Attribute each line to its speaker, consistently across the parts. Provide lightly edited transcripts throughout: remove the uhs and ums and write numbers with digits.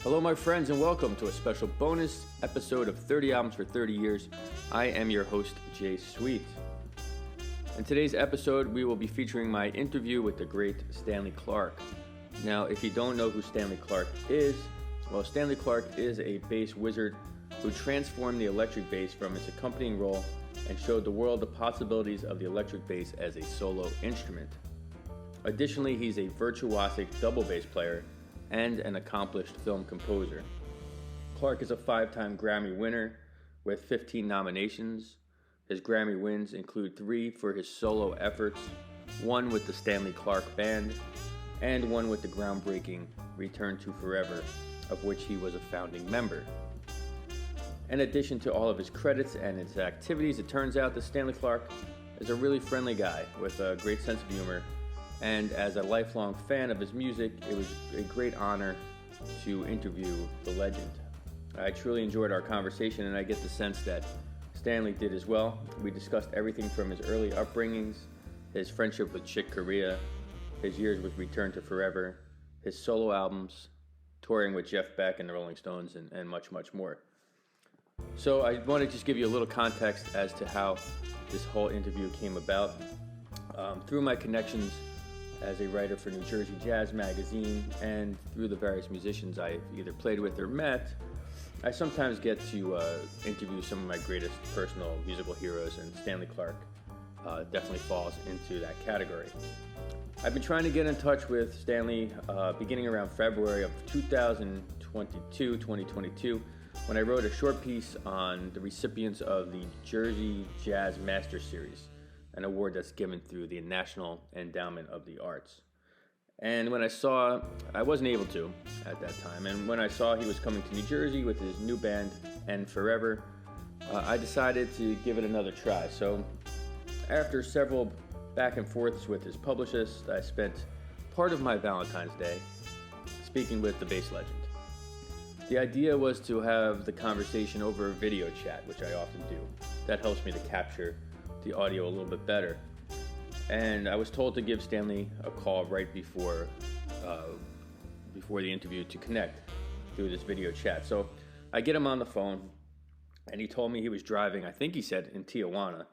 Speaker 1: Hello, my friends, and welcome to a special bonus episode of 30 Albums for 30 Years. I am your host, Jay Sweet. In today's episode, we will be featuring my interview with the great Stanley Clarke. Now, if you don't know who Stanley Clarke is, well, Stanley Clarke is a bass wizard who transformed the electric bass from its accompanying role and showed the world the possibilities of the electric bass as a solo instrument. Additionally, he's a virtuosic double bass player and an accomplished film composer. Clarke is a 5-time Grammy winner with 15 nominations. His Grammy wins include 3 for his solo efforts, 1 with the Stanley Clarke Band, and 1 with the groundbreaking Return to Forever, of which he was a founding member. In addition to all of his credits and his activities, it turns out that Stanley Clarke is a really friendly guy with a great sense of humor. And as a lifelong fan of his music, it was a great honor to interview the legend. I truly enjoyed our conversation, and I get the sense that Stanley did as well. We discussed everything from his early upbringings, his friendship with Chick Corea, his years with Return to Forever, his solo albums, touring with Jeff Beck and the Rolling Stones, and much, much more. So I want to just give you a little context as to how this whole interview came about. Through my connections as a writer for New Jersey Jazz Magazine and through the various musicians I've either played with or met, I sometimes get to interview some of my greatest personal musical heroes, and Stanley Clarke definitely falls into that category. I've been trying to get in touch with Stanley beginning around February of 2022, when I wrote a short piece on the recipients of the Jersey Jazz Master Series, an award that's given through the National Endowment of the Arts. And when I wasn't able to at that time, and when I saw he was coming to New Jersey with his new band, End Forever, I decided to give it another try. So after several back and forths with his publicist, I spent part of my Valentine's Day speaking with the bass legend. The idea was to have the conversation over a video chat, which I often do. That helps me to capture the audio a little bit better. And I was told to give Stanley a call right before the interview to connect through this video chat. So I get him on the phone, and he told me he was driving, I think he said in Tijuana,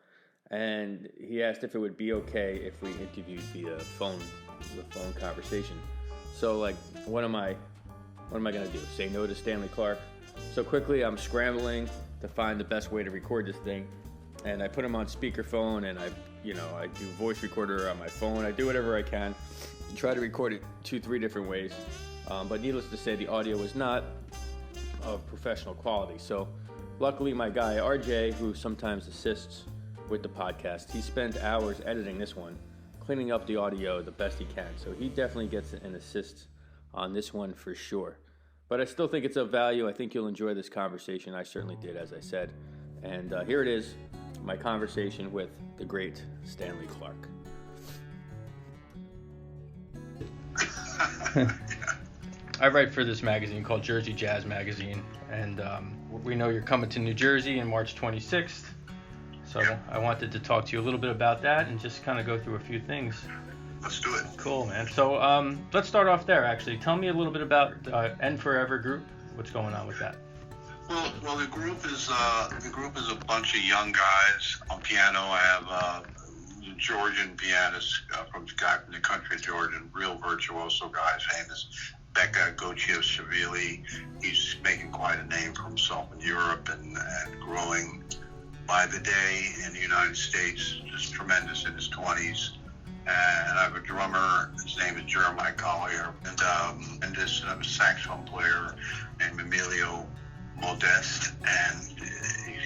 Speaker 1: and he asked if it would be okay if we interviewed via phone conversation. So like, what am I gonna do? Say no to Stanley Clarke? So quickly I'm scrambling to find the best way to record this thing. And I put him on speakerphone, and I do voice recorder on my phone. I do whatever I can to try to record it 2-3 different ways. But needless to say, the audio was not of professional quality. So luckily my guy, RJ, who sometimes assists with the podcast, he spent hours editing this one, cleaning up the audio the best he can. So he definitely gets an assist on this one for sure. But I still think it's of value. I think you'll enjoy this conversation. I certainly did, as I said. And here it is. My conversation with the great Stanley Clarke. I write for this magazine called Jersey Jazz Magazine, and we know you're coming to New Jersey on March 26th, so I wanted to talk to you a little bit about that and just kind of go through a few things.
Speaker 2: Let's do it.
Speaker 1: Cool, man. So let's start off there, actually. Tell me a little bit about End Forever group. What's going on with that?
Speaker 2: Well, the group is a bunch of young guys. On piano, I have a Georgian pianist from the country of Georgia, real virtuoso guy, famous Becca Gochievashvili. He's making quite a name for himself in Europe and growing by the day in the United States. Just tremendous in his 20s. And I have a drummer. His name is Jeremiah Collier, and a saxophone player named Emilio Modeste, and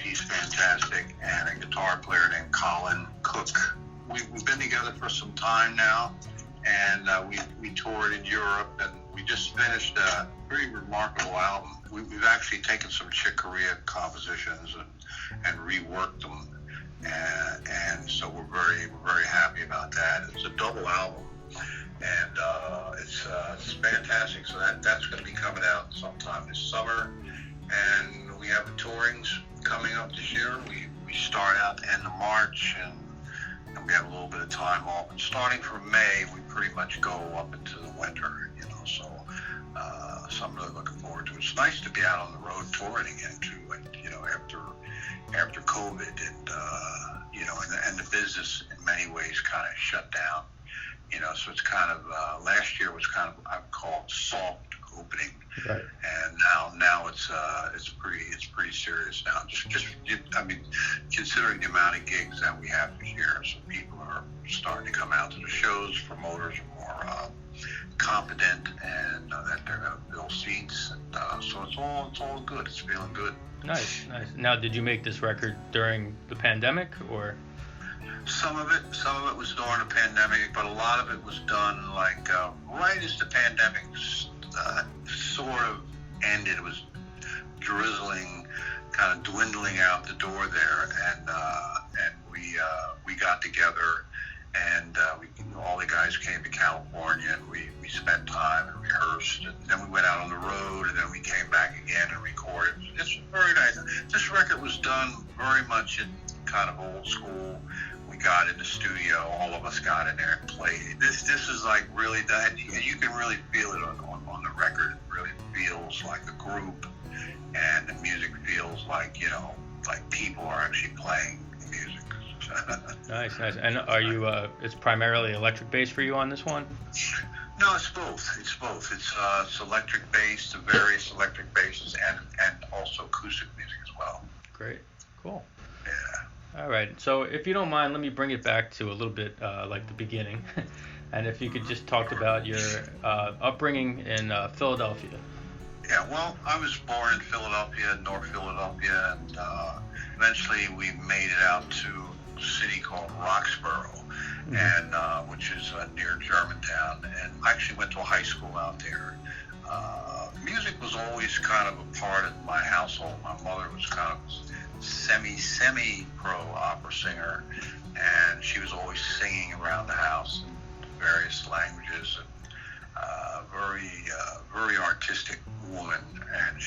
Speaker 2: he's fantastic, and a guitar player named Colin Cook. We've been together for some time now, and we toured in Europe, and we just finished a pretty remarkable album. We've actually taken some Chick Corea compositions and reworked them, and so we're very happy about that. It's a double album, and it's fantastic. So that's going to be coming out sometime this summer. And we have tourings coming up this year. We start out the end of March, and we have a little bit of time off. And starting from May, we pretty much go up into the winter, so I'm really looking forward to it. it's nice to be out on the road touring again too. And after COVID, and and the business in many ways kind of shut down. So it's kind of last year was kind of, I would call it soft opening,
Speaker 1: right.
Speaker 2: And now it's pretty serious now. Considering the amount of gigs that we have this year, so people are starting to come out to the shows. Promoters are more competent, and that they're going to fill seats, and so it's all good. It's feeling good.
Speaker 1: Nice. Now, did you make this record during the pandemic, or?
Speaker 2: Some of it was during the pandemic, but a lot of it was done right as the pandemic sort of ended. It was drizzling, kind of dwindling out the door there, and we got together, and all the guys came to California, and we spent time and rehearsed, and then we went out on the road, and then we came back again and recorded. It's very nice. This record was done very much in kind of old school. We got in the studio, all of us got in there and played. This is like really that, you can really feel it on the record. It really feels like a group, and the music feels like, like people are actually playing the music.
Speaker 1: Nice. And are you, it's primarily electric bass for you on this one?
Speaker 2: No, it's both. It's electric bass, the various electric basses, and also acoustic music as well.
Speaker 1: Great. Cool.
Speaker 2: Yeah.
Speaker 1: All right. So if you don't mind, let me bring it back to a little bit like the beginning. And if you could just talk about your upbringing in Philadelphia.
Speaker 2: Yeah, well, I was born in Philadelphia, North Philadelphia, and eventually we made it out to a city called Roxborough, and which is near Germantown. And I actually went to a high school out there. Music was always kind of a part of my household. My mother was kind of semi-pro opera singer, and she was always singing around the house in various languages, and very artistic woman. And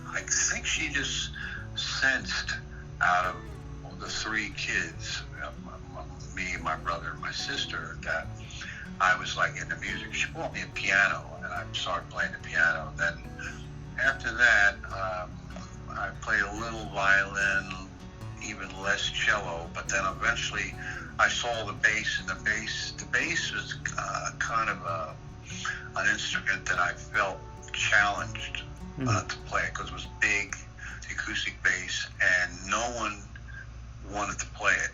Speaker 2: I think she just sensed out of the three kids, me, my brother, and my sister, that I was like into music. She bought me a piano, and I started playing the piano. Then after that, I played a little violin, even less cello, but then eventually I saw the bass, and the bass was kind of an instrument that I felt challenged to play, because it was big, the acoustic bass, and no one wanted to play it.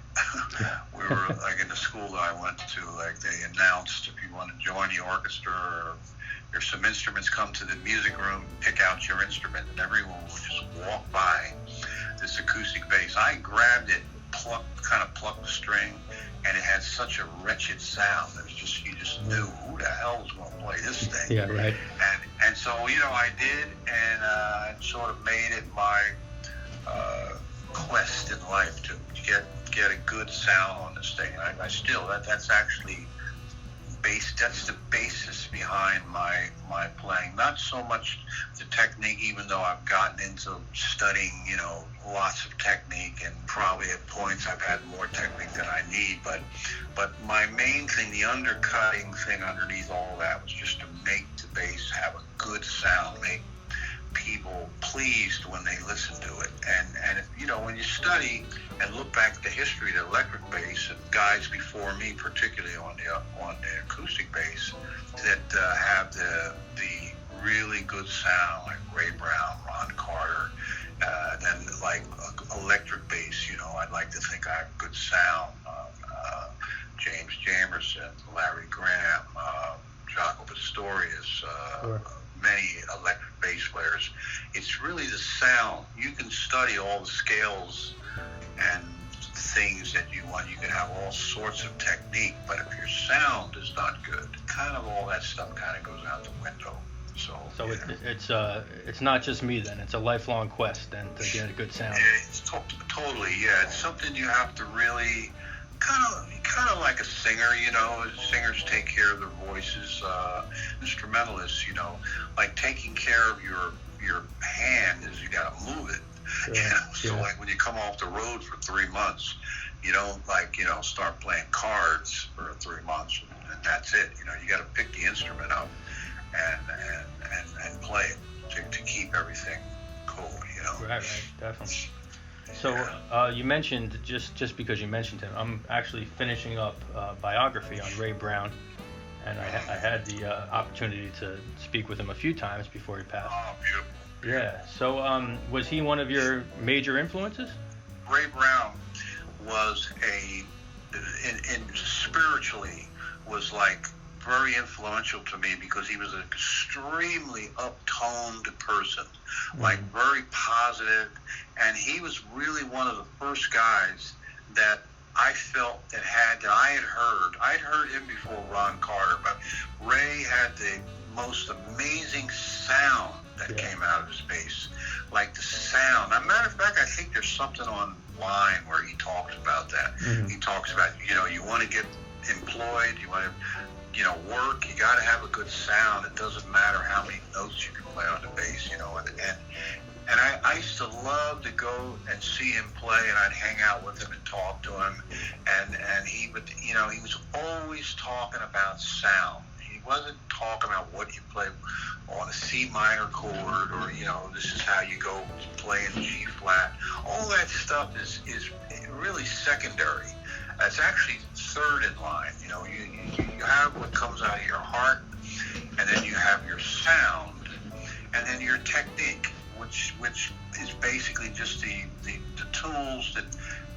Speaker 2: We were like in the school that I went to, like they announced, if you want to join the orchestra, or there's some instruments, come to the music room, pick out your instrument, and everyone would just walk by this acoustic bass. I grabbed it, plucked the string, and it had such a wretched sound. It was just, you just knew, who the hell is going to play this thing?
Speaker 1: Yeah, right.
Speaker 2: And so, I did, and sort of made it my quest in life to get a good sound on this thing. I still, that's actually that's the basis behind my playing. Not so much the technique, even though I've gotten into studying, lots of technique, and probably at points I've had more technique than I need. But my main thing, the undercutting thing underneath all that, was just to make the bass have a good sound, make people pleased when they listen to it. And if, when you study and look back at the history of the electric bass, and guys before me, particularly on the acoustic bass, that have the really good sound, like Ray Brown, Ron Carter, then like electric bass, I'd like to think I have good sound. James Jamerson, Larry Graham, Jaco Pastorius,
Speaker 1: sure.
Speaker 2: Many electric bass players. It's really the sound. You can study all the scales and things that you want. You can have all sorts of technique, but if your sound is not good, kind of all that stuff kind of goes out the window. So
Speaker 1: yeah. It's not just me then. It's a lifelong quest then to get a good sound.
Speaker 2: It's totally, yeah. It's something you have to really kind of like a singer, singers take care of their voices, instrumentalists, like taking care of your hand is you got to move it.
Speaker 1: Sure.
Speaker 2: So like when you come off the road for 3 months, you don't start playing cards for 3 months and that's it. You got to pick the instrument up and play it to keep everything
Speaker 1: So you mentioned, just because you mentioned him, I'm actually finishing up a biography on Ray Brown, and I had the opportunity to speak with him a few times before he passed.
Speaker 2: Oh, beautiful.
Speaker 1: Yeah. So was he one of your major influences?
Speaker 2: Ray Brown was spiritually was like very influential to me because he was an extremely uptoned person, like very positive, and he was really one of the first guys that I felt that I'd heard him before Ron Carter, but Ray had the most amazing sound that came out of his bass, like the sound. As a matter of fact, I think there's something online where he talks about that. He talks about, you want to get employed, you want to, work, you got to have a good sound. It doesn't matter how many notes you can play on the bass, and I used to love to go and see him play, and I'd hang out with him and talk to him, and he would, he was always talking about sound. He wasn't talking about what you play on a C minor chord, or this is how you go play in G flat. All that stuff is really secondary. It's actually third in line. You have what comes out of your heart, and then you have your sound, and then your technique, which is basically just the tools that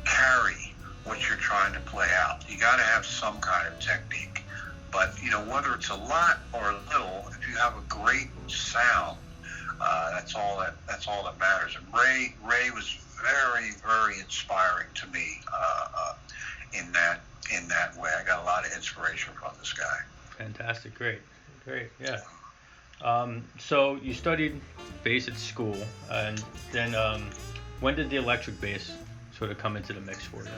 Speaker 2: carry what you're trying to play out. You got to have some kind of technique, but whether it's a lot or a little, if you have a great sound, that's all that matters. And Ray was very, very inspiring to me in that way. I got a lot of inspiration from this guy.
Speaker 1: Fantastic, great, yeah. So you studied bass at school, and then when did the electric bass sort of come into the mix for you?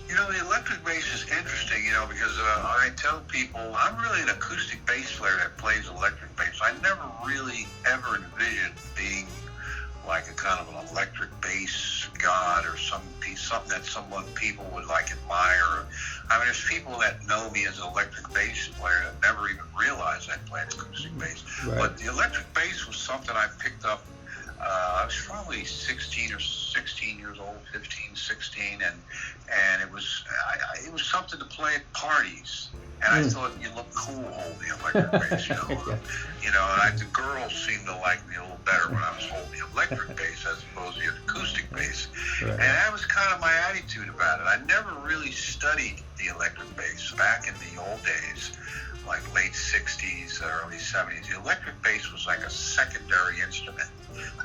Speaker 2: The electric bass is interesting, because I tell people I'm really an acoustic bass player that plays electric bass. I never really ever envisioned being like a kind of an electric bass god or something that people would like admire. I mean, there's people that know me as an electric bass player that never even realized I played acoustic bass. Right. But the electric bass was something I picked up. I was probably 16 years old, 15, 16, and it was something to play at parties. And I thought you look cool holding the electric bass, and the girls seemed to like me a little better when I was holding the electric bass as opposed to the acoustic bass. Right. And that was kind of my attitude about it. I never really studied the electric bass. Back in the old days, like late 60s, early 70s, the electric bass was like a secondary instrument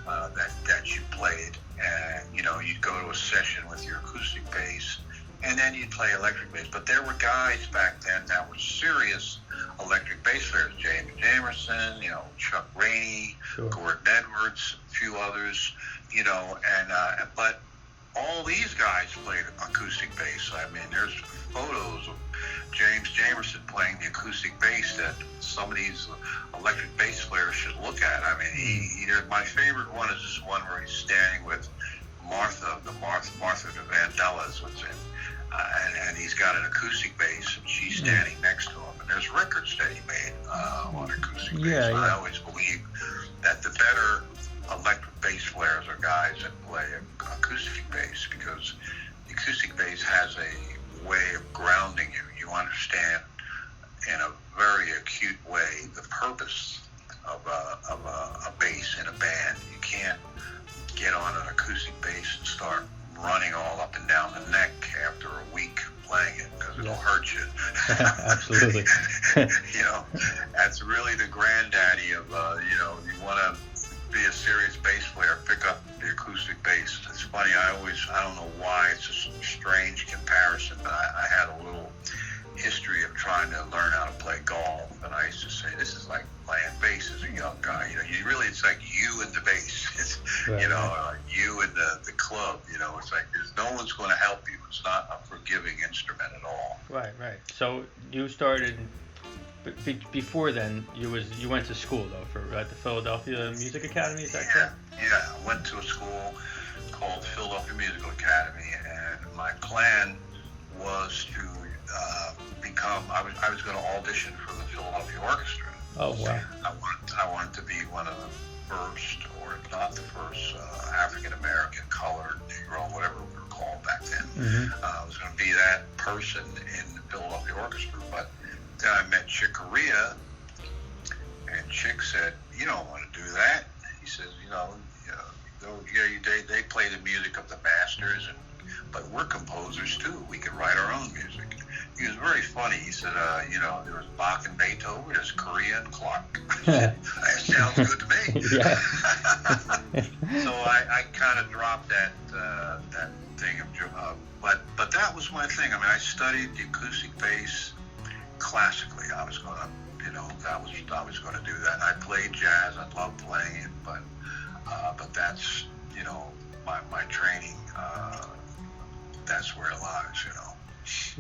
Speaker 2: that you played. And, you'd go to a session with your acoustic bass, and then you'd play electric bass. But there were guys back then that were serious electric bass players. James Jamerson, Chuck Rainey, Gordon Edwards, a few others, but all these guys played acoustic bass. I mean, there's photos of James Jamerson playing the acoustic bass that some of these electric bass players should look at. I mean, my favorite one is this one where he's standing with Martha de Vandellas, and he's got an acoustic bass, and she's standing next to him. And there's records that he made on acoustic bass. I always believe that the better electric bass players are guys that play acoustic bass, because the acoustic bass has a way of grounding you. You understand in a very acute way the purpose of a bass in a band. You can't get on an acoustic bass and start running all up and down the neck after a week playing it, because it'll hurt you.
Speaker 1: Absolutely.
Speaker 2: That's really the granddaddy of, you want to be a serious bass player, pick up the acoustic bass. It's funny, I don't know why, it's a strange comparison, but I had a little history of trying to learn how to play golf, and I used to say, this is like playing bass as a young guy. It's like you and the bass. It's, you and the club. It's like no one's going to help you. It's not a forgiving instrument at all.
Speaker 1: Right. So you started before then. You went to school though at the Philadelphia Music Academy. Is that correct?
Speaker 2: Yeah. I went to a school called Philadelphia Musical Academy, and my plan was to become. I was going to audition for the Philadelphia Orchestra.
Speaker 1: Oh wow!
Speaker 2: I wanted to be one of the first, or if not the first, African American, colored, Negro, whatever I was going to be that person in the Philadelphia Orchestra. But then I met Chick Corea, and Chick said, "You don't want to do that." He says, they play the music of the masters, but we're composers too. We can write our own music. He was very funny. He said, there was Bach and Beethoven, there's Corea and Clarke. That sounds good to me. So I kind of dropped that thing of but that was my thing. I mean, I studied the acoustic bass classically. I was going to, I was going to do that. And I played jazz. I loved playing it, but that's, my training. That's where it lies,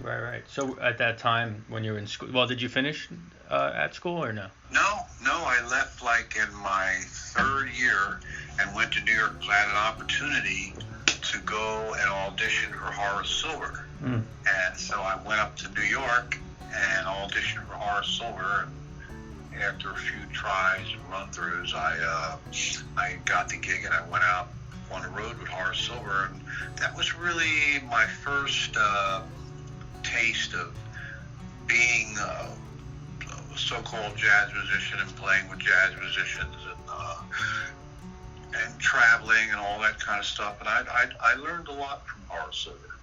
Speaker 1: Right. So at that time when you were in school, well, did you finish at school or no?
Speaker 2: No. I left like in my third year and went to New York. I had an opportunity to go and audition for Horace Silver. And so I went up to New York and auditioned for Horace Silver. And after a few tries and run-throughs, I got the gig and I went out on the road with Horace Silver. And that was really my first taste of being a so-called jazz musician and playing with jazz musicians and traveling and all that kind of stuff. And I learned a lot from Horace Silver.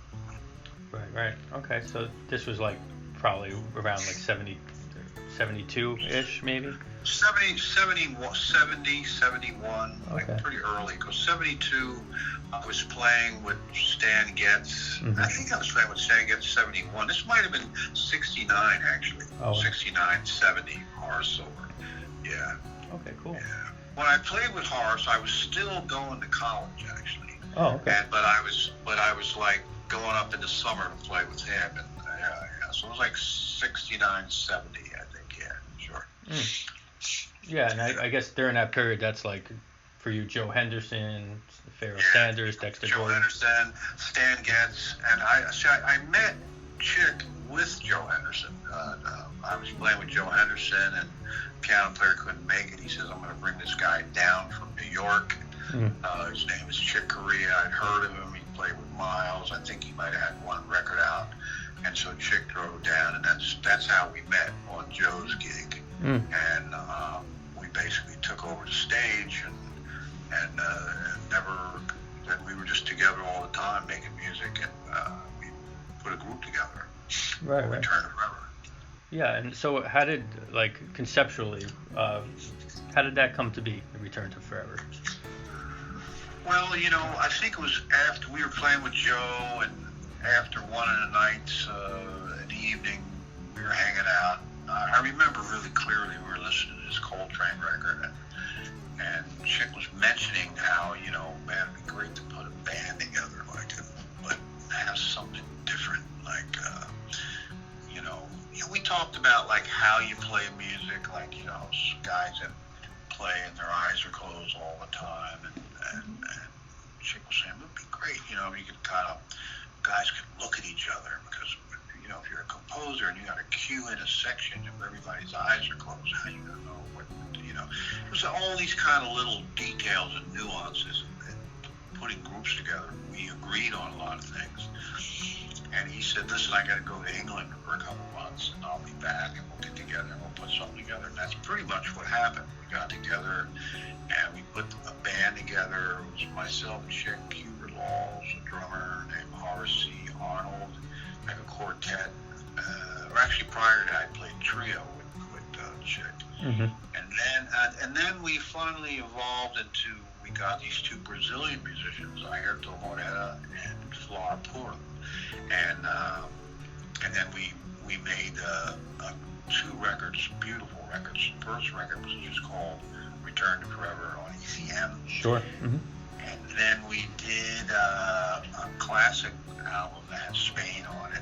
Speaker 1: Right. Okay, so this was like probably around like 72-ish maybe?
Speaker 2: 71,
Speaker 1: okay.
Speaker 2: Like pretty early. Because 72, I was playing with Stan Getz. I think I was playing with Stan Getz 71. This might have been 69, actually. 69, 70, Horace Silver. Yeah.
Speaker 1: Okay, cool.
Speaker 2: Yeah. When I played with Horace, I was still going to college, actually.
Speaker 1: Oh, okay.
Speaker 2: But I was like going up in the summer to play with him. And so it was like 69, 70, I think. Yeah, sure.
Speaker 1: Yeah, and I guess during that period, that's like for you, Joe Henderson, Pharoah Sanders, Dexter
Speaker 2: Joe
Speaker 1: Gordon.
Speaker 2: Henderson, Stan Getz, and I met Chick with Joe Henderson. I was playing with Joe Henderson, and piano player couldn't make it. He says, "I'm going to bring this guy down from New York." His name is Chick Corea. I'd heard of him. He played with Miles. I think he might have had one record out. And so Chick drove down, and that's how we met on Joe's gig. And we basically took over the stage, and we were just together all the time making music, and we put a group together.
Speaker 1: Right.
Speaker 2: Return to Forever.
Speaker 1: Yeah, and so how did, like, conceptually, how did that come to be, Return to Forever?
Speaker 2: Well, I think it was after we were playing with Joe, and after one of the nights in the evening, we were hanging out. I remember really clearly we were listening to this Coltrane record, and Chick was mentioning how, man, it'd be great to put a band together, but have something different, we talked about, like, how you play music, like, guys that play and their eyes are closed all the time, and Chick was saying, it would be great, you could guys could look at each other, because, if you're a composer and you got to cue in a section if everybody's eyes are closed, how you gonna know what, it was all these kind of little details and nuances and putting groups together. We agreed on a lot of things. And he said, listen, I got to go to England for a couple months, and I'll be back, and we'll get together, and we'll put something together. And that's pretty much what happened. We got together, and we put a band together. It was myself, Chick, Hubert Laws, a drummer named Horace C. Arnold, like a quartet. Or actually, prior to that, I played trio with Chick. And then we finally evolved into, we got these two Brazilian musicians, Ayrton Moreira and Flora Purim. And then we made two records, beautiful records. The first record was just called Return to Forever on ECM.
Speaker 1: Sure.
Speaker 2: And then we did a classic album that had Spain on it,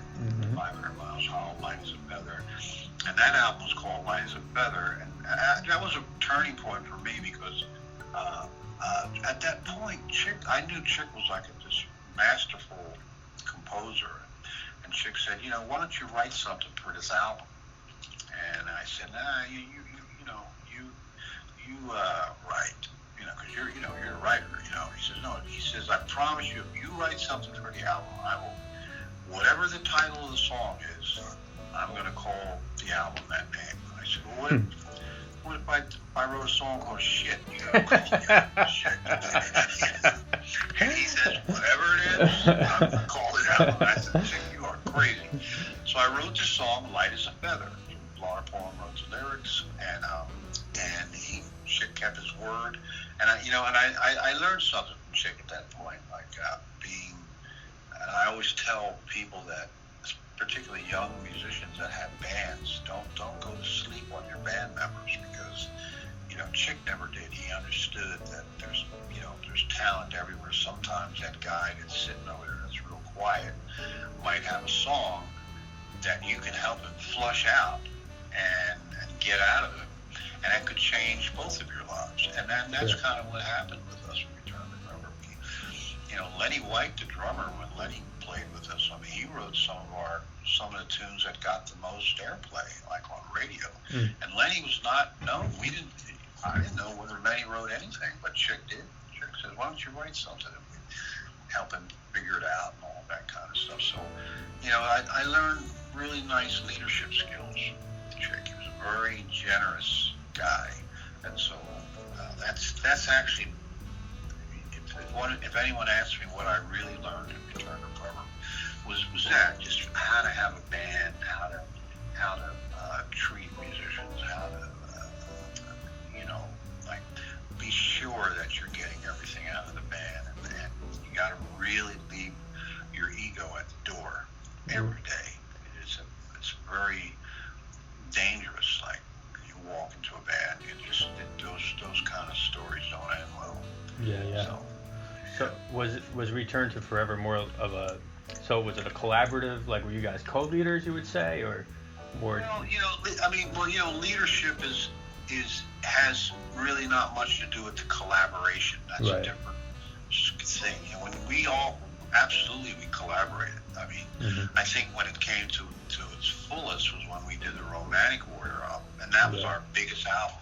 Speaker 2: 500 Miles Hollow, Light as a Feather. And that album was called Light as a Feather. And that was a turning point for me, because at that point, I knew Chick was like this masterful composer. And Chick said, why don't you write something for this album? And I said, nah, you write, because you're a writer, He says, no. He says, I promise you, if you write something for the album, whatever the title of the song is, I'm going to call the album that name. I said, well, what if I wrote a song called Shit? You know, Shit. And he says, whatever it is, I'm going to call it album. I said, Chick, you are crazy. So I wrote this song, Light as a Feather. Laura Palmer wrote the lyrics, and Chick kept his word. And I learned something from Chick at that point, like and I always tell people that, particularly young musicians that have bands, don't go to sleep on your band members, because Chick never did. He understood that there's talent everywhere. Sometimes that guy that's sitting over there that's real quiet might have a song that you can help him flush out and get out of it, and that could change both of your lives. And that's kind of what happened with us when we turned to Forever. Lenny White, the drummer, when Lenny played with us, I mean, he wrote some of the tunes that got the most airplay, like on radio. And Lenny was not known. I didn't know whether Lenny wrote anything, but Chick did. Chick said, "Why don't you write something?" And we help him figure it out and all that kind of stuff. So, I learned really nice leadership skills. Chick, he was a very generous guy, and so that's actually, if anyone asks me what I really learned in Return to Forever, was that just how to have a band, how to treat musicians, how to be sure that you're getting everything out of the band, and you got to really leave your ego at the door every day. It's very dangerous. Like, you walk into a band, those kind of stories don't end well.
Speaker 1: Yeah. So was Return to Forever more of a? So was it a collaborative? Like, were you guys co-leaders, you would say, or more?
Speaker 2: Well, leadership has really not much to do with the collaboration. That's a different thing. When we collaborated. I mean, I think when it came to its fullest was when we did the Romantic Warrior album, and that was our biggest album,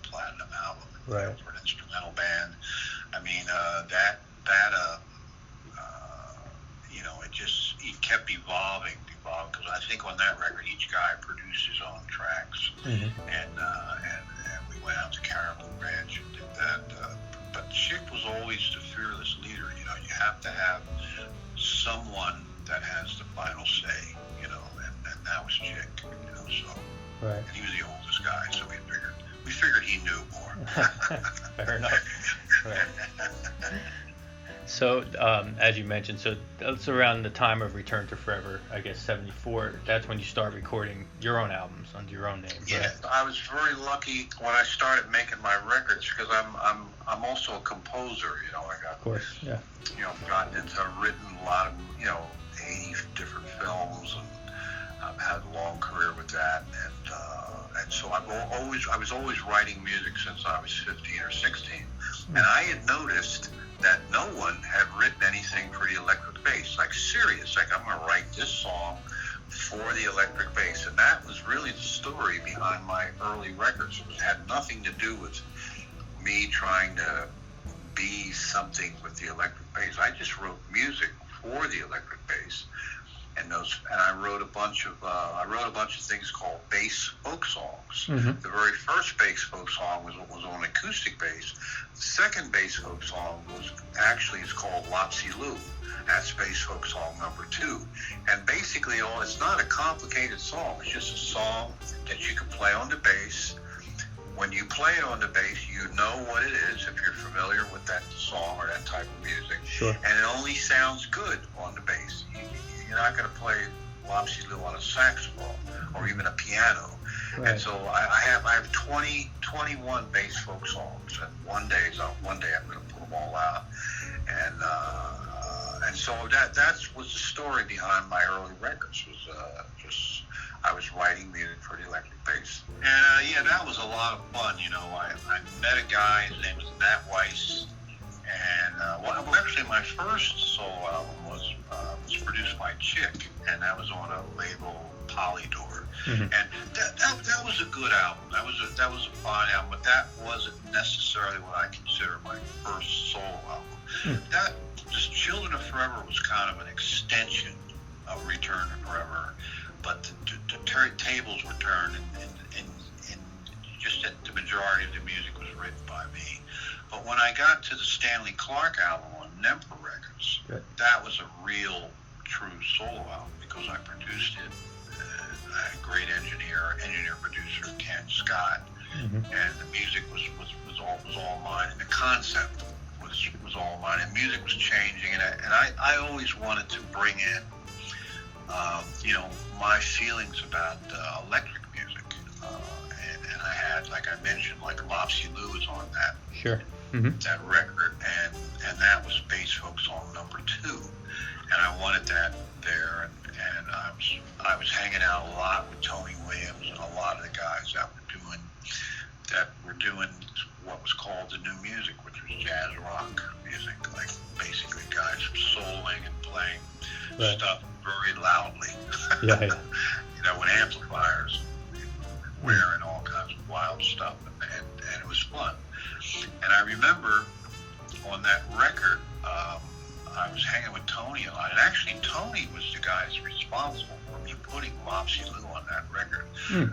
Speaker 2: platinum album, for an instrumental band. I mean, it kept evolving, because I think on that record each guy produced his own tracks, and we went out to Caribou Ranch and did that. But Chick was always the fearless leader. You have to have someone that has the final say, and that was Chick. And he was the oldest guy, so we figured he knew more.
Speaker 1: Fair enough. Right. So, as you mentioned, so that's around the time of Return to Forever, I guess 74. That's when you start recording your own albums under your own name.
Speaker 2: Yeah, right? I was very lucky when I started making my records, because I'm also a composer. I got, of course, yeah. I've written a lot of 80 different films, and I've had a long career with that, and so I was always writing music since I was 15 or 16, and I had noticed that no one had written anything for the electric bass, like serious, like I'm going to write this song for the electric bass. And that was really the story behind my early records. It had nothing to do with me trying to be something with the electric bass. I just wrote music for the electric bass. And I wrote a bunch of things called bass folk songs. The very first bass folk song was on acoustic bass. The second bass folk song is called Lopsy Lou. That's bass folk song number 2. And basically, it's not a complicated song. It's just a song that you can play on the bass. When you play it on the bass, you know what it is if you're familiar with that song or that type of music.
Speaker 1: Sure.
Speaker 2: And it only sounds good on the bass. You're not going to play Lopsy Lou on a saxophone or even a piano. Right. And so I have 21 bass folk songs, and one day I'm going to put them all out. And so that was the story behind my early records. I was writing music for the electric bass. And that was a lot of fun. I met a guy. His name was Nat Weiss. And actually, my first solo album was produced by Chick, and that was on a label, Polydor. And that was a good album. That was a fine album, but that wasn't necessarily what I consider my first solo album. That just Children of Forever was kind of an extension Return to Forever, but the tables were turned, and just that the majority of the music was written by me. But when I got to the Stanley Clarke album on Nempa Records, that was a real, true solo album because I produced it. I had a great engineer-producer, Ken Scott, and the music was all mine, and the concept was all mine, and music was changing, and I always wanted to bring in, my feelings about electric music, and I had, like I mentioned, like Mopsy Lou was on that.
Speaker 1: Sure.
Speaker 2: That record, and that was Bass Folk Song number 2, and I wanted that there, and I was hanging out a lot with Tony Williams and a lot of the guys that were doing what was called the new music, which was jazz rock music, like basically guys soloing and playing stuff very loudly, with amplifiers, wearing all kinds of wild stuff, and it was fun. And I remember on that record, I was hanging with Tony a lot, and actually Tony was the guy that's responsible for me putting Mopsy Lou on that record.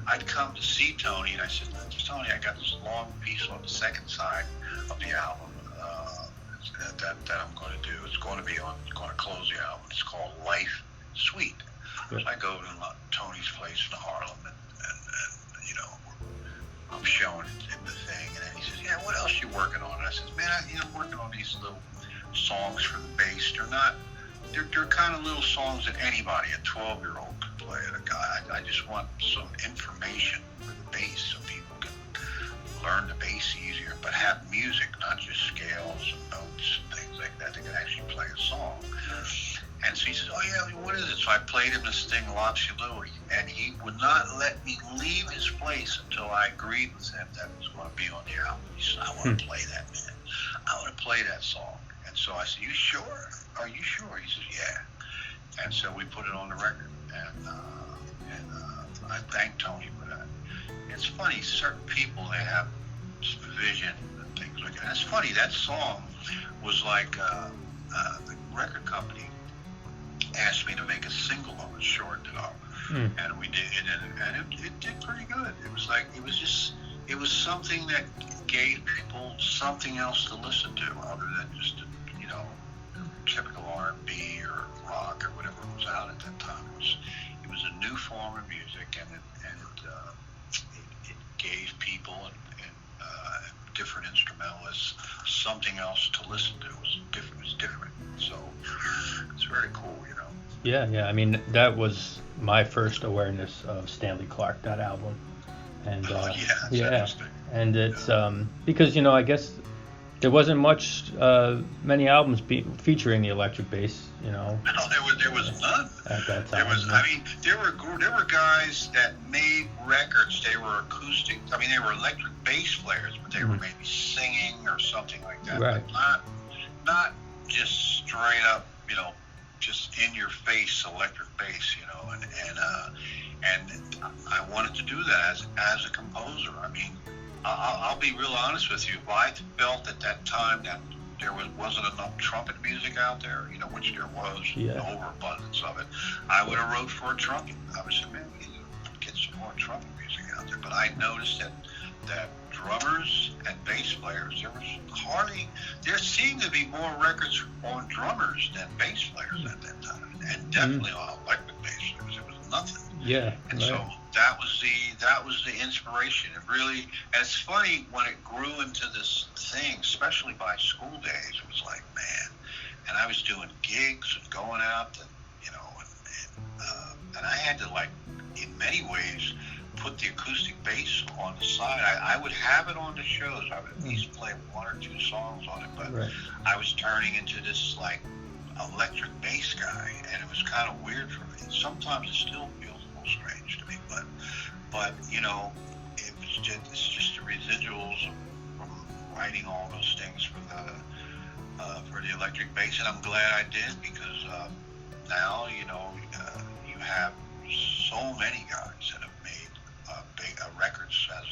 Speaker 2: I'd come to see Tony, and I said, Tony, I got this long piece on the second side of the album that I'm going to do. It's going to close the album. It's called Life Suite. So I go to Tony's place in Harlem, and I'm showing it in the thing, and then he says, "Yeah, what else you working on?" And I says, "Man, I'm working on these little songs for the bass. They're kind of little songs that anybody, a 12-year-old, could play. I just want some information for the bass so people can learn the bass easier, but have music, not just scales and notes and things like that. They can actually play a song." And so he says, "Oh yeah, what is it?" So I played him this thing, Mopsy Lou, and he would not let me leave his place until I agreed with him that it was going to be on the album. He said, "I want to play that, man. I want to play that song." And so I said, "You sure? Are you sure?" He says, "Yeah." And so we put it on the record, and I thank Tony for that. It's funny, certain people, they have vision and things like that. It's funny, that song was like the record company asked me to make a single of it, shorten it up, and we did it, and it did pretty good. It was something that gave people something else to listen to other than just typical R&B or rock or whatever was out at that time. It was a new form of music, and it gave people and different instrumentalists something else to listen to. It was different. So it's very cool,
Speaker 1: Yeah. I mean, that was my first awareness of Stanley Clarke, that album. And
Speaker 2: interesting.
Speaker 1: And it's because I guess there wasn't many albums featuring the electric bass.
Speaker 2: No, there was none
Speaker 1: at that time.
Speaker 2: There were guys that made records. They were acoustic. They were electric bass players, but they were maybe singing or something like that.
Speaker 1: Right.
Speaker 2: But not just straight up, just in your face electric bass, and I wanted to do that as a composer. I'll be real honest with you. If I felt at that time that there wasn't enough trumpet music out there, which there was, overabundance of it, I would have wrote for a trumpet. I would say, man, we need to get some more trumpet music out there. But I noticed that drummers and bass players, there seemed to be more records on drummers than bass players at that time, and definitely on electric bass players. It was nothing.
Speaker 1: Yeah.
Speaker 2: And
Speaker 1: right.
Speaker 2: so that was the inspiration. It really, and it's funny when it grew into this thing, especially by school days. It was like, man, and I was doing gigs and going out, and and I had to, like, in many ways, put the acoustic bass on the side. I would have it on the shows. I would at least play 1 or 2 songs on it, but I was turning into this, like, electric bass guy, and it was kind of weird for me. Sometimes it still feels a little strange to me, but it's just the residuals from writing all those things for the electric bass, and I'm glad I did, because now you have so many guys that have made records as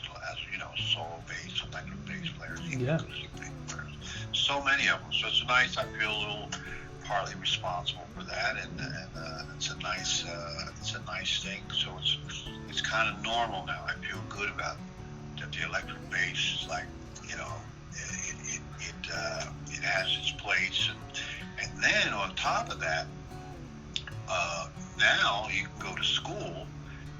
Speaker 2: solo bass, electric bass players, even acoustic bass players. So many of them. So it's nice. I feel a little partly responsible for that, and it's a nice thing. So it's kind of normal now. I feel good about that. The electric bass is like, you know, it has its place, and then on top of that, now you can go to school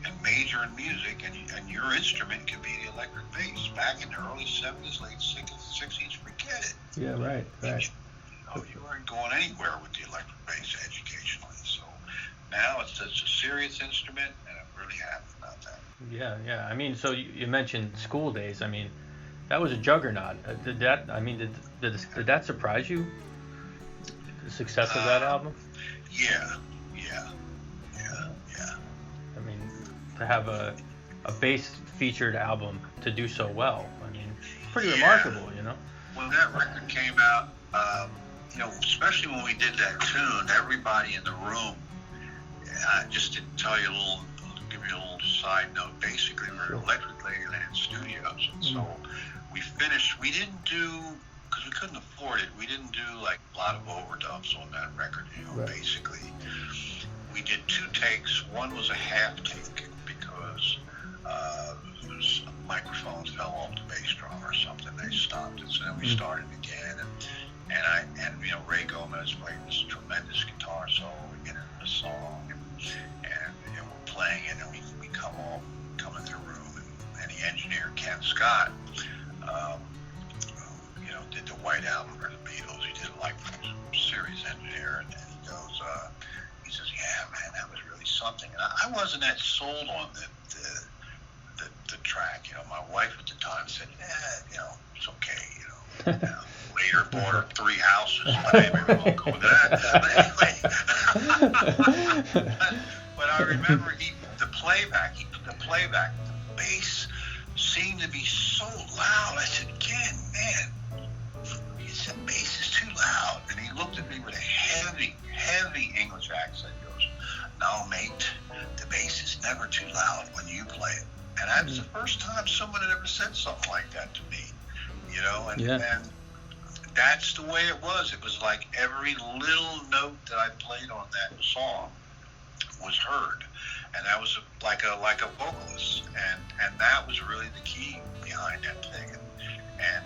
Speaker 2: and major in music, and your instrument can be the electric bass. Back in the early 70s, late 60s, forget it.
Speaker 3: Yeah, right.
Speaker 2: You weren't going anywhere with the electric bass educationally. So now it's a serious instrument, and I'm really happy about that.
Speaker 3: Yeah. I mean, so you mentioned School Days. I mean, that was a juggernaut. Did that surprise you? The success of that album?
Speaker 2: Yeah.
Speaker 3: I mean, to have a bass-featured album to do so well, I mean, it's pretty remarkable, you know?
Speaker 2: When that record came out, you know, especially when we did that tune, everybody in the room, just to tell you give you a little side note, basically we're at Electric Ladyland Studios, and so we didn't do, because we couldn't afford it, we didn't do like a lot of overdubs on that record, you know, basically. We did 2 takes. One was a half take because a microphone fell off the bass drum or something. They stopped it, so then we started again, and you know, Ray Gomez played this tremendous guitar solo. We get into the song, and you know, we're playing it, and we come into the room, and the engineer Ken Scott, you know, did the White Album for the Beatles. He did like a serious engineer, and he goes, he says, "Yeah, man, that was really something." And I wasn't that sold on the track. You know, my wife at the time said, "Yeah, you know, it's okay." You know, later bought her 3 houses, but anyway, we won't go with that. But anyway, but I remember the playback, the bass seemed to be so loud. I said, "Ken, man, he said bass is too loud." And he looked at me with a heavy English accent. He goes, "No, mate, the bass is never too loud when you play it." And that was the first time someone had ever said something like that to me, you know, and that's the way it was. It was like every little note that I played on that song was heard, and that was like a vocalist, and that was really the key behind that thing, and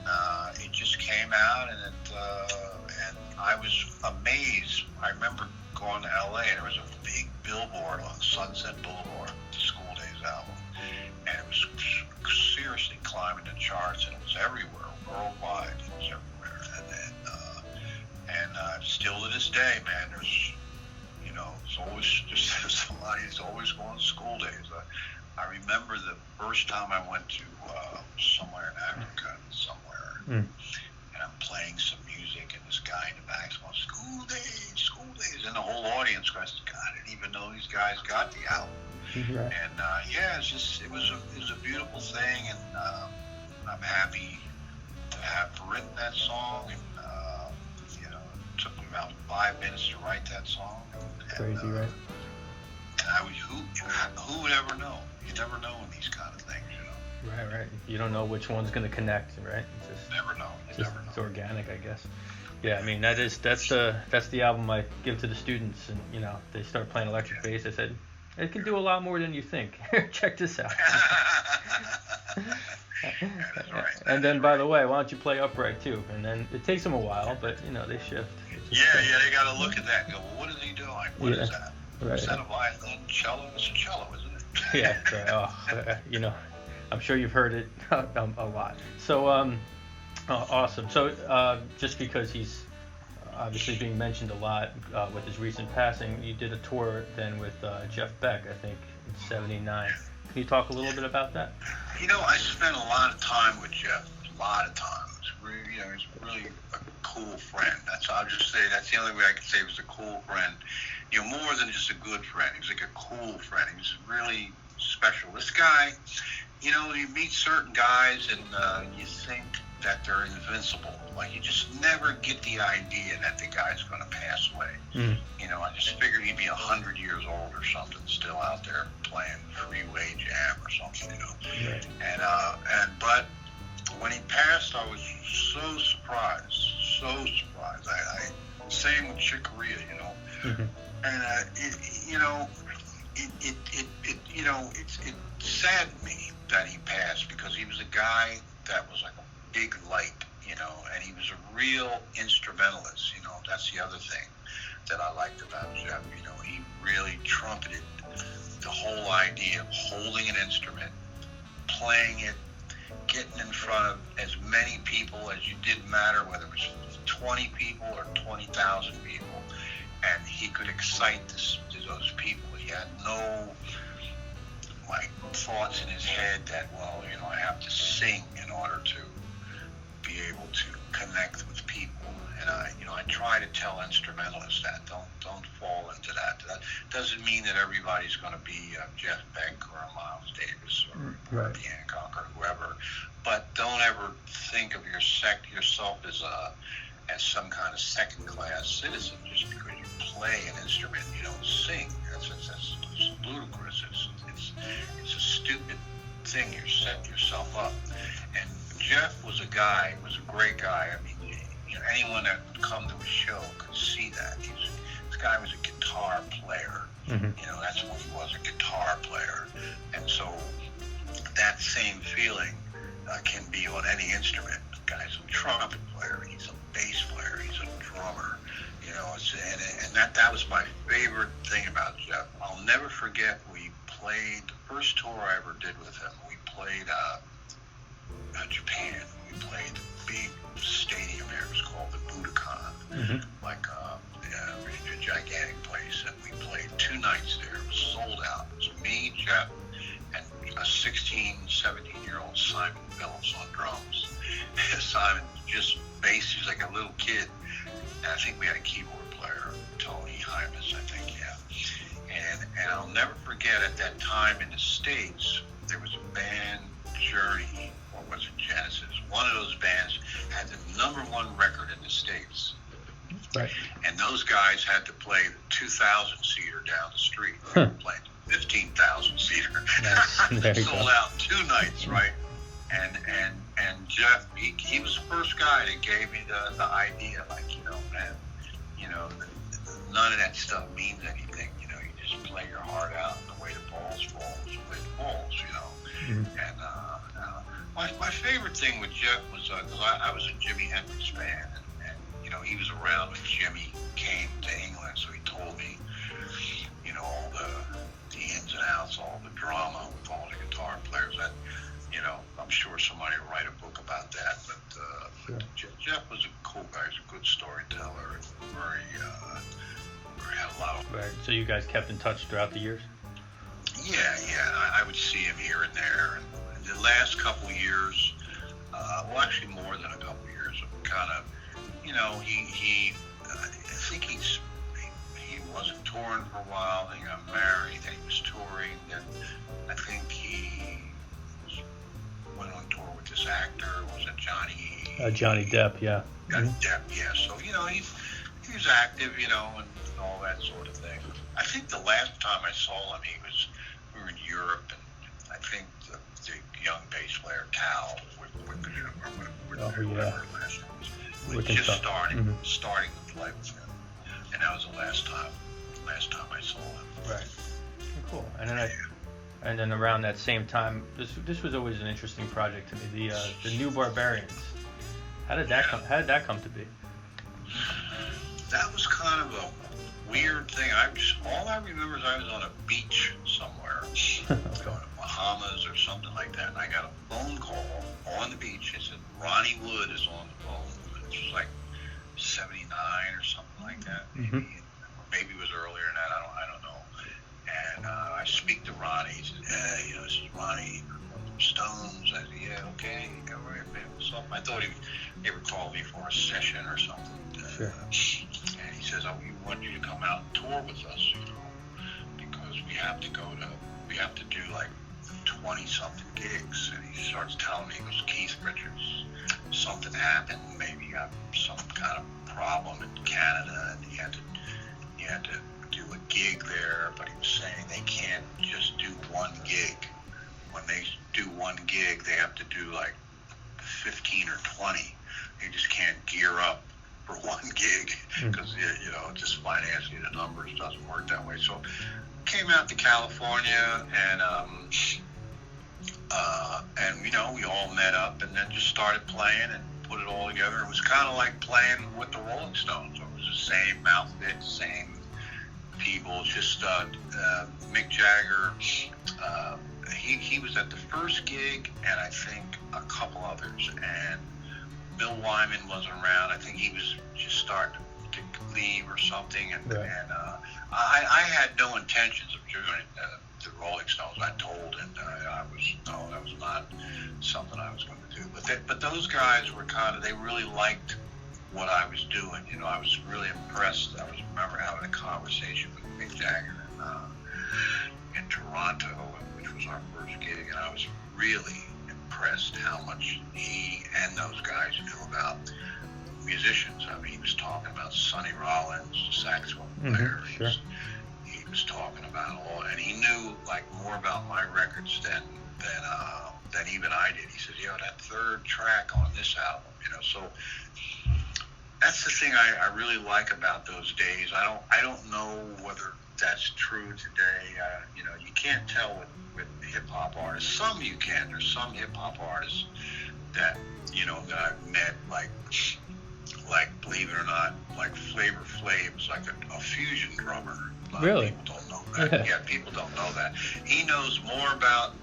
Speaker 2: it just came out, and I was amazed. I remember going to LA, and there was a big billboard on Sunset Boulevard, the School Days album, and it was seriously climbing the charts, and it was everywhere, worldwide. It was everywhere, and still to this day, man, there's, you know, it's always just somebody who's always going to School Days. I remember the first time I went to somewhere in Africa, and I'm playing some music, and this guy in the back's going, School Days, and the whole audience goes, "God, I didn't even know these guys got the album."
Speaker 3: Right.
Speaker 2: And it was a beautiful thing, and I'm happy to have written that song, and you know, it took me about 5 minutes to write that song.
Speaker 3: Crazy, right?
Speaker 2: And who would ever know? You never know in these kind of things, you know.
Speaker 3: Right. You don't know which one's going to connect, right?
Speaker 2: Never know.
Speaker 3: It's organic, I guess. Yeah, I mean, that's the album I give to the students, and you know, they start playing electric bass. I said, it can do a lot more than you think. Check this out.
Speaker 2: That's right.
Speaker 3: And then, by the way, why don't you play upright too? And then it takes them a while, but you know, they shift.
Speaker 2: Yeah, they got to look at that and go, well, what is he doing? What is that?
Speaker 3: Right.
Speaker 2: Is that a violin, cello? It's a cello, isn't it?
Speaker 3: Yeah, right. You know, I'm sure you've heard it a lot. So, awesome. So, just because he's obviously being mentioned a lot with his recent passing, you did a tour then with Jeff Beck, I think, in '79. Can you talk a little bit about that?
Speaker 2: You know, I spent a lot of time with Jeff. A lot of time. He's really a cool friend. I'll just say that's the only way I can say he was a cool friend. You know, more than just a good friend. He was like a cool friend. He was really special. This guy, you know, you meet certain guys and you think that they're invincible. Like, you just never get the idea that the guy's going to pass away. You know, I just figured he'd be 100 years old or something, still out there playing freeway jam or something, you know.
Speaker 3: Right.
Speaker 2: But when he passed, I was so surprised so surprised. Same with Chick Corea, you know.
Speaker 3: Mm-hmm.
Speaker 2: And it saddened me that he passed, because he was a guy that was like a big light, you know, and he was a real instrumentalist, you know. That's the other thing that I liked about Jeff. You know, he really trumpeted the whole idea of holding an instrument, playing it, getting in front of as many people as you, didn't matter whether it was 20 people or 20,000 people, and he could excite those people. He had no like thoughts in his head that, well, you know, I have to sing in order to be able to connect with people. And I try to tell instrumentalists that don't fall into that. That doesn't mean that everybody's going to be Jeff Beck or Miles Davis or
Speaker 3: right.
Speaker 2: the Hancock or whoever. But don't ever think of yourself as some kind of second-class citizen just because you play an instrument. You don't sing. That's ludicrous. It's a stupid thing. You set yourself up. And Jeff was a great guy. I mean, you know, anyone that would come to a show could see that. This guy was a guitar player.
Speaker 3: Mm-hmm.
Speaker 2: You know, that's what he was, a guitar player. And so that same feeling can be on any instrument. The guy's a trumpet player. He's a bass player. He's a drummer. You know, and that was my favorite thing about Jeff. I'll never forget, we played the first tour I ever did with him. We played Japan. We played the big stadium there. It was called the Budokan,
Speaker 3: mm-hmm.
Speaker 2: like a gigantic place. And we played 2 nights there. It was sold out. It was me, Jeff, and a 16, 17-year-old Simon Phillips on drums. Simon just bass. He was like a little kid. And I think we had a keyboard player, Tony Hymas, I think, yeah. And I'll never forget, at that time in the States, there was a band, Journey, or was it Genesis? One of those bands had the #1 record in the States.
Speaker 3: Right.
Speaker 2: And those guys had to play the 2,000-seater down the street. They were playing the 15,000-seater.
Speaker 3: Nice.
Speaker 2: Sold out 2 nights, right? And Jeff, he was the first guy that gave me the idea, like, you know, man, you know, none of that stuff means anything. You know, you just play your heart out, and the way the balls falls, the way it falls, you know.
Speaker 3: Mm-hmm.
Speaker 2: And my favorite thing with Jeff was, because I was a Jimi Hendrix fan, and, you know, he was around when Jimmy came to England, so he told me, you know, all the ins and outs, all the drama with all the guitar players. That, you know, I'm sure somebody will write a book about that. But
Speaker 3: sure.
Speaker 2: Jeff was a cool guy. He's a good storyteller. Very had a lot of.
Speaker 3: Right. So you guys kept in touch throughout the years?
Speaker 2: Yeah. I would see him here and there. And the last couple of years, well, actually more than a couple of years, kind of, you know, he I think he wasn't touring for a while. Then he got married. Then he was touring. Then I think he went on tour with this actor. Was it
Speaker 3: Johnny Depp, yeah.
Speaker 2: Depp, yeah. So, you know, he was active, you know, and all that sort of thing. I think the last time I saw him, we were in Europe, and I think the young bass player, Cal, was just starting to play with him. And that was the last time I saw him.
Speaker 3: Right. Cool. And then around that same time, this was always an interesting project to me. The New Barbarians. How did that come to be?
Speaker 2: That was kind of a weird thing. All I remember is I was on a beach somewhere, going to Bahamas or something like that, and I got a phone call on the beach. It said Ronnie Wood is on the phone. It was like 79 or something like that. Maybe it was earlier than that. I don't know. And I speak to Ronnie. He said, "Hey, you know, this is Ronnie from Stones." I said, "Yeah, okay. Go right, man. What's up?" I thought he would call me for a session or something.
Speaker 3: Sure.
Speaker 2: And he says, "We want you to come out and tour with us, you know, because we have to do like 20-something gigs." And he starts telling me, it was Keith Richards. Something happened. Maybe he got some kind of problem in Canada, and he had to do a gig there, but he was saying they can't just do one gig. When they do one gig, they have to do like 15 or 20. They just can't gear up because just financially the numbers doesn't work that way. So came out to California and we all met up and then just started playing and put it all together. It was kind of like playing with the Rolling Stones. It was the same outfit, same people. Just Mick Jagger. He was at the first gig, and I think a couple others. And Bill Wyman wasn't around. I think he was just starting to leave or something. And I had no intentions of joining the Rolling Stones. I told, and that was not something I was going to do. But those guys were they really liked what I was doing. I was really impressed. I remember having a conversation with Mick Jagger in Toronto, which was our first gig, and I was really impressed how much he and those guys knew about musicians. I mean, he was talking about Sonny Rollins, the saxophone player.
Speaker 3: Sure.
Speaker 2: He was talking about and he knew more about my records than even I did. He said, that third track on this album, so that's the thing I really like about those days. I don't know whether that's true today. You can't tell with hip hop artists. Some you can. There's some hip hop artists that that I've met, like believe it or not, like Flavor Flav is like a fusion drummer.
Speaker 3: Really?
Speaker 2: People don't know that. Yeah, people don't know that. He knows more about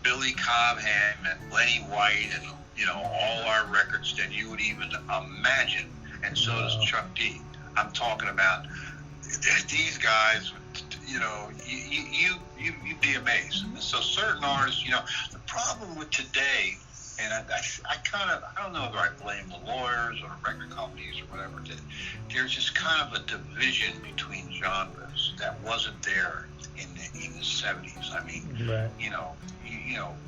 Speaker 2: Billy Cobham and Lenny White and all our records than you would even imagine. And so does Chuck D. I'm talking about these guys. You'd be amazed. So certain artists, the problem with today, and I don't know whether I blame the lawyers or the record companies or whatever. There's just kind of a division between genres that wasn't there in the 70s. I mean,
Speaker 3: right.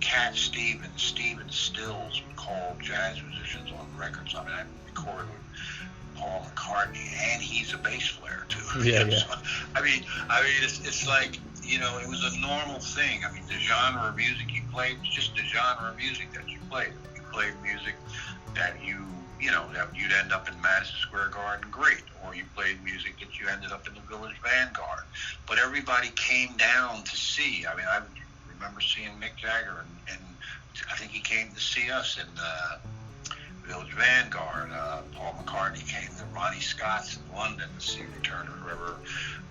Speaker 2: Cat Stevens, Stephen Stills would call jazz musicians on records. I mean, I recorded with Paul McCartney, and he's a bass player too.
Speaker 3: Yeah.
Speaker 2: So, I mean, it's like, it was a normal thing. I mean, the genre of music you played was just the genre of music that you played. You played music that that you'd end up in Madison Square Garden, great. Or you played music that you ended up in the Village Vanguard. But everybody came down to see. I mean, I remember seeing Mick Jagger, and I think he came to see us in Village Vanguard. Paul McCartney came to Ronnie Scott's in London to see Return to the River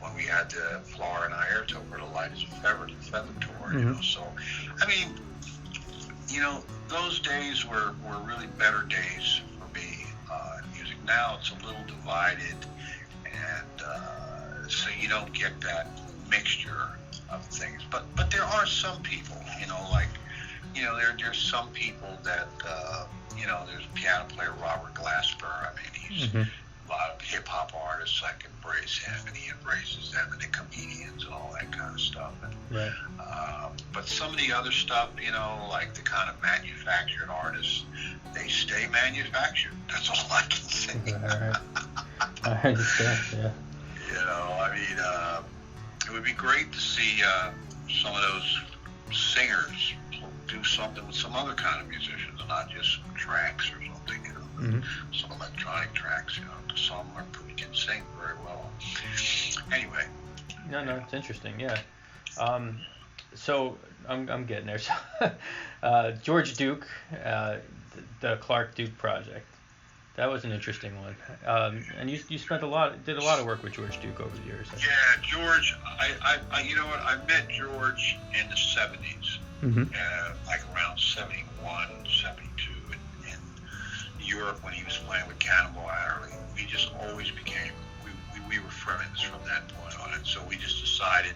Speaker 2: when we had the Flora and Airto for the Light as a Feather tour. So, I mean, those days were really better days for me in music. Now it's a little divided, and so you don't get that mixture of things. But there are some people, there's some people that, there's piano player Robert Glasper. I mean, he's a lot of hip hop artists like embrace him, and he embraces them, and the comedians and all that kind of stuff. And,
Speaker 3: right.
Speaker 2: But some of the other stuff, like the kind of manufactured artists, they stay manufactured. That's all I can say.
Speaker 3: Right. I understand. Yeah.
Speaker 2: I mean, it would be great to see some of those singers do something with some other kind of musicians, and not just tracks or something. Some electronic tracks. Some can sing very well. Anyway.
Speaker 3: No, it's interesting. Yeah. So I'm getting there. So, George Duke, the Clarke Duke project. That was an interesting one. And you did a lot of work with George Duke over the years.
Speaker 2: Yeah, George. I you know what? I met George in the 70s, like around 71, 72, in Europe when he was playing with Cannonball Adderley. We just always became. We were friends from that point on, and so we just decided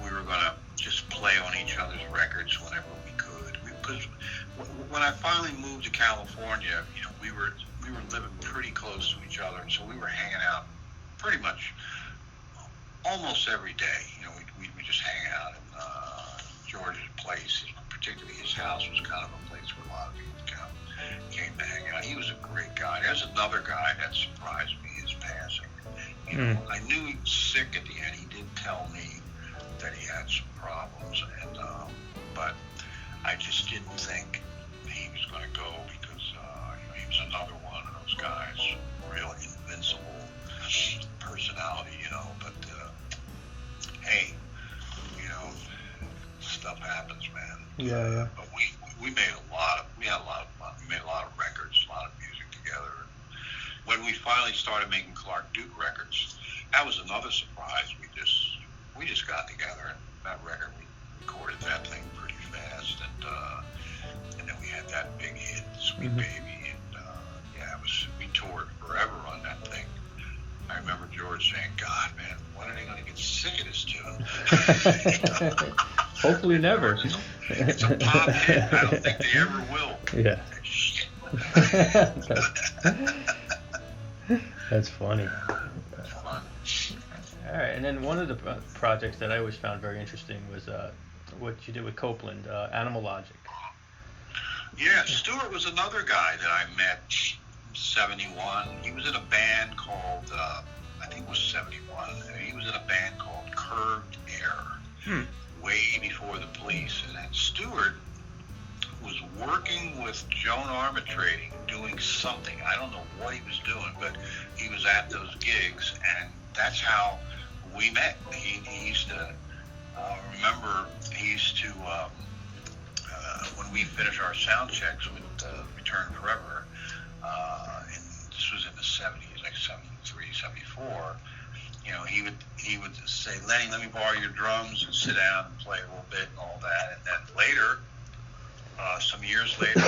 Speaker 2: we were gonna just play on each other's records whenever we could. Because when I finally moved to California, we were living pretty close to each other, and so we were hanging out pretty much almost every day. We just hang out in George's place, particularly his house was kind of a place where a lot of people came to hang out. He was a great guy. There's another guy that surprised me, his passing. I knew he was sick at the end. He did tell me that he had some problems, and but I just didn't think he was going to go because he was another one of those guys, real invincible
Speaker 3: Yeah.
Speaker 2: But we had a lot of fun. We made a lot of records, a lot of music together. When we finally started making Clark Duke records, that was another surprise. We just got together, and that record, we recorded that thing pretty fast, and then we had that big hit, Sweet Baby, and we toured forever on that thing. I remember George saying, "God, man, when are they going to get sick of this tune?"
Speaker 3: Hopefully never.
Speaker 2: It's a pop hit. I don't think they ever will.
Speaker 3: Yeah.
Speaker 2: Shit.
Speaker 3: That's funny.
Speaker 2: That's fun.
Speaker 3: All right, and then one of the projects that I always found very interesting was what you did with Copeland, Animal Logic.
Speaker 2: Yeah, Stewart was another guy that I met in 71. He was in a band called, I think it was 71. He was in a band called Curved Air, way before the Police. And then Stewart was working with Joan Armatrading, doing something. I don't know what he was doing, but he was at those gigs, and that's how we met. He used to, remember, he used to, when we finished our sound checks with Return Forever, and this was in the 70s, like 73, 74, he would say, "Lenny, let me borrow your drums and sit down and play a little bit and all that." And then later, some years later,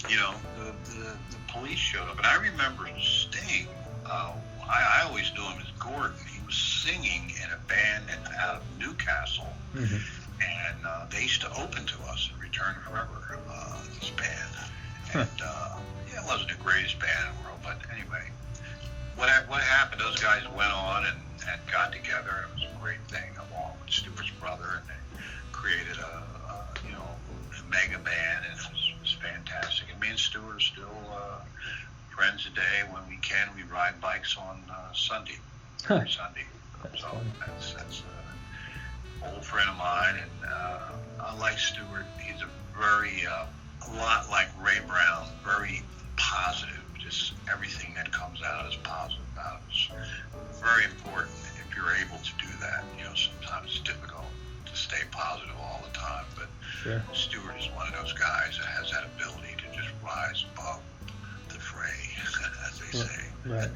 Speaker 2: the Police showed up. And I remember Sting, I always knew him as Gordon. He was singing in a band out of Newcastle. And they used to open to us in Return Forever, this band. And it wasn't the greatest band in the world, but anyway, what happened? Those guys went on and got together. It was a great thing, along with Stewart's brother, and they created a mega band, and it was fantastic. And me and Stewart are still friends today. When we can, we ride bikes on Sunday, every Sunday. So that's an old friend of mine, and I like Stewart. He's a lot like Ray Brown, very positive. Just everything that comes out is positive about it. It's very important if you're able to do that. Sometimes it's difficult to stay positive all the time, but sure. Stewart is one of those guys that has that ability to just rise above the fray, as they say.
Speaker 3: Right.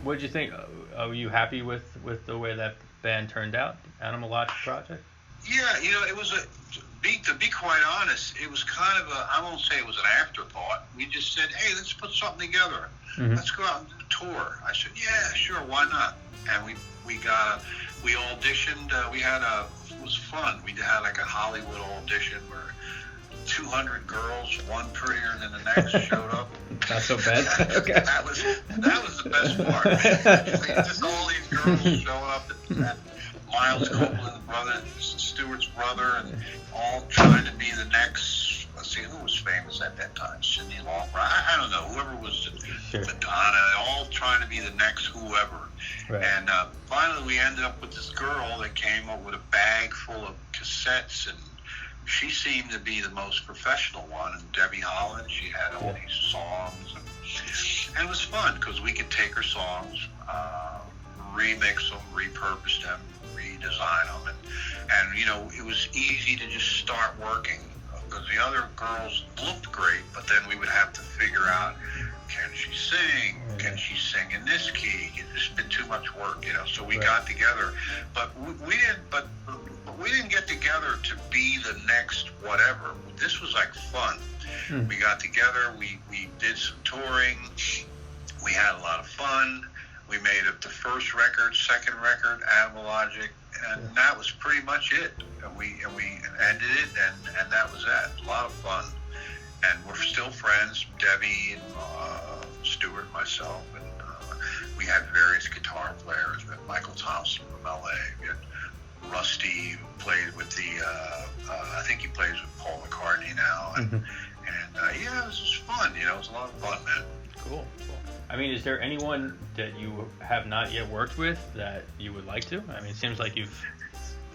Speaker 3: What did you think? Are you happy with the way that band turned out, Animal Logic project?
Speaker 2: Yeah, it was to be quite honest, it was kind of I won't say it was an afterthought. We just said, hey, let's put something together. Let's go out and do a tour. I said, yeah, sure, why not? And we auditioned. It was fun. We had like a Hollywood audition where 200 girls, one prettier than the next, showed up.
Speaker 3: Not so bad. Okay.
Speaker 2: That was the best part. Just all these girls showing up at Miles Copeland's brother, Stewart's brother, and all trying to be the next. Let's see, who was famous at that time? Cyndi Lauper. I don't know. Whoever was Madonna. All trying to be the next whoever. Right. And finally, we ended up with this girl that came up with a bag full of cassettes, and she seemed to be the most professional one. And Debbie Holland, she had all these songs, and it was fun because we could take her songs, remix them, repurpose them, redesign them, and it was easy to just start working because the other girls looked great, but then we would have to figure out, can she sing? Can she sing in this key? It's just been too much work, So we got together, but we didn't get together to be the next whatever. This was like fun. We got together. We did some touring. We had a lot of fun. We made it the first record, second record, Animal Logic, and that was pretty much it. And we ended it, and that was that. A lot of fun. And we're still friends, Debbie and Stewart and myself, and we had various guitar players. We had Michael Thompson from LA. We had Rusty, who played with I think he plays with Paul McCartney now. And it was just fun. It was a lot of fun, man.
Speaker 3: Cool. I mean, is there anyone that you have not yet worked with that you would like to? I mean, it seems like you've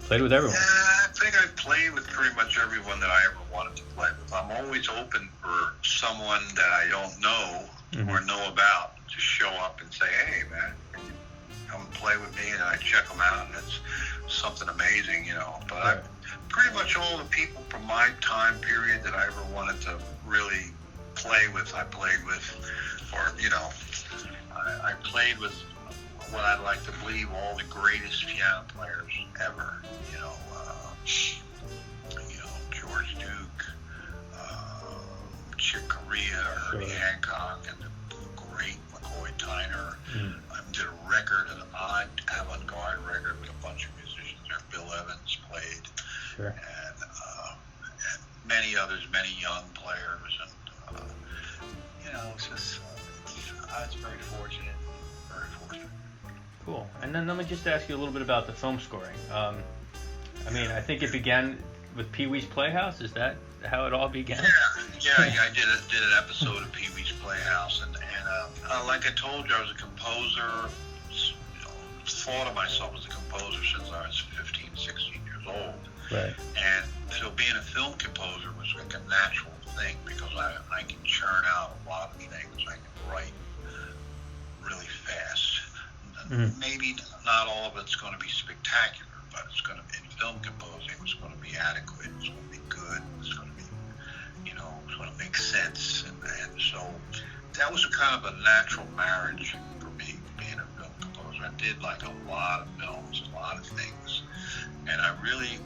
Speaker 3: played with everyone.
Speaker 2: I think I've played with pretty much everyone that I ever wanted to play with. I'm always open for someone that I don't know or know about to show up and say, hey, man, come play with me, and I check them out, and it's something amazing, you know. But
Speaker 3: Right.
Speaker 2: I pretty much all the people from my time period that I ever wanted to really play with, I played with, or you know, I played with what I'd like to believe all the greatest piano players ever, you know, George Duke, Chick Corea, Herbie Hancock, and the great McCoy Tyner. I did a record, an odd avant-garde record with a bunch of musicians there. Bill Evans played,
Speaker 3: Sure.
Speaker 2: and many others, many young players, and you know, it's just I was very fortunate, very fortunate.
Speaker 3: Cool. And then let me just ask you a little bit about the film scoring. I mean, I think it began with Pee Wee's Playhouse. Is that how it all began?
Speaker 2: Yeah. I did an episode of Pee Wee's Playhouse, and like I told you, I was a composer. You know, thought of myself as a composer since I was 15, 16 years old.
Speaker 3: Right.
Speaker 2: And so being a film composer was like a natural thing because I can churn out a lot of things. I can write really fast. Maybe not all of it's going to be spectacular, but it's going to, in film composing, it's going to be adequate. It's going to be good. It's going to be, you know, it's going to make sense. And so that was a kind of a natural marriage for me, being a film composer. I did like a lot of films, a lot of things, and I really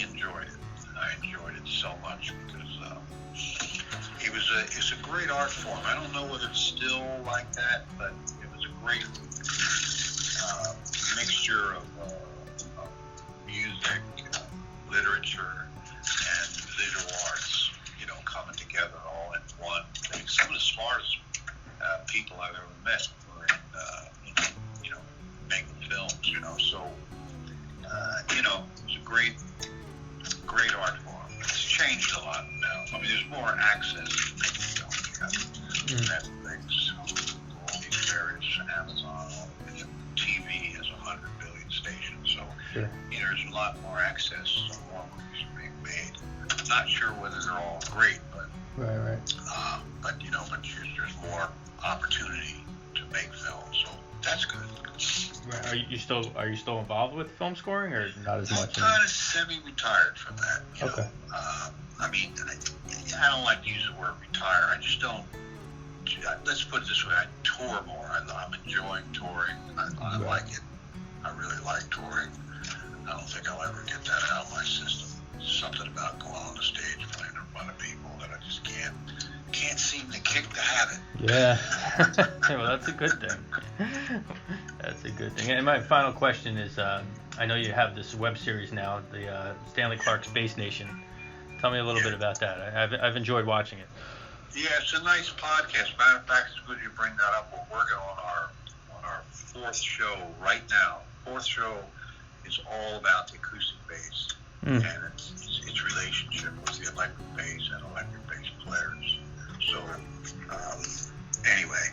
Speaker 2: enjoyed it. I enjoyed it so much because it's a great art form. I don't know whether it's still like that, but it was a great mixture of music, literature, and visual arts, you know, coming together all in one thing. Some of the smartest people I've ever met were in you know, making films, you know. So, you know, it's a great art form. It's changed a lot now. I mean, there's more access to making films. You got Netflix, all these various Amazon, TV has 100 billion stations, so
Speaker 3: Sure.
Speaker 2: you know, there's a lot more access, so more movies are being made. I'm not sure whether they're all great, but
Speaker 3: Right.
Speaker 2: you know, but there's more opportunity to make films, so that's good.
Speaker 3: Right. Are you still involved with film scoring, or not as
Speaker 2: I'm
Speaker 3: much?
Speaker 2: kind of semi-retired from that. You
Speaker 3: Okay.
Speaker 2: know? I mean, I don't like to use the word retire. I just don't. Let's put it this way: I tour more. I'm enjoying touring. I like it. I really like touring. I don't think I'll ever get that out of my system. Something about going on the stage playing in front of people that I just can't seem to kick the habit.
Speaker 3: Yeah. Well, that's a good thing. That's a good thing. And my final question is, I know you have this web series now, the Stanley Clarke Space Nation. Tell me a little bit about that. I've enjoyed watching it.
Speaker 2: Yeah, it's a nice podcast. Matter of fact, it's good you bring that up. We're working on our fourth show right now. Fourth show is all about the acoustic bass and its relationship with the electric bass and electric bass players. So anyway,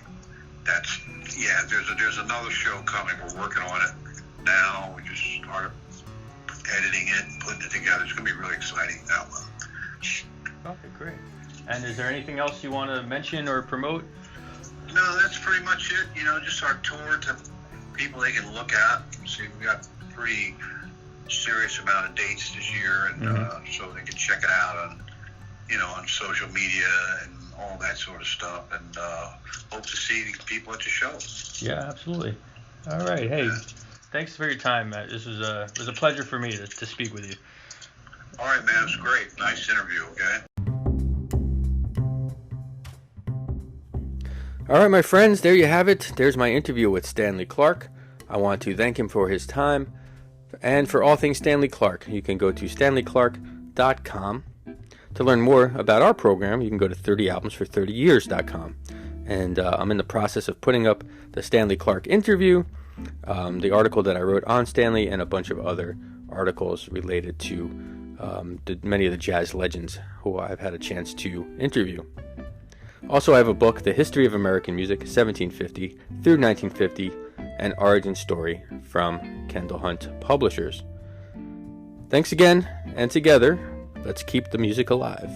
Speaker 2: there's another show coming. We're working on it now. We just started editing it and putting it together. It's going to be really exciting now.
Speaker 3: Okay, great. And is there anything else you want to mention or promote?
Speaker 2: No, that's pretty much it. You know, just our tour to people they can look at. See, we got a pretty serious amount of dates this year, and so they can check it out on social media and all that sort of stuff. And hope to see people at the show.
Speaker 3: Yeah, absolutely. All right. Hey, thanks for your time, Matt. This was a pleasure for me to speak with you.
Speaker 2: All right, man. It was great. Nice interview. Okay.
Speaker 1: All right, my friends, there you have it. There's my interview with Stanley Clarke. I want to thank him for his time. And for all things Stanley Clarke, you can go to stanleyclarke.com. To learn more about our program, you can go to 30albumsfor30years.com. And I'm in the process of putting up the Stanley Clarke interview, the article that I wrote on Stanley, and a bunch of other articles related to many of the jazz legends who I've had a chance to interview. Also, I have a book, The History of American Music, 1750 through 1950, an origin story from Kendall Hunt Publishers. Thanks again, and together, let's keep the music alive.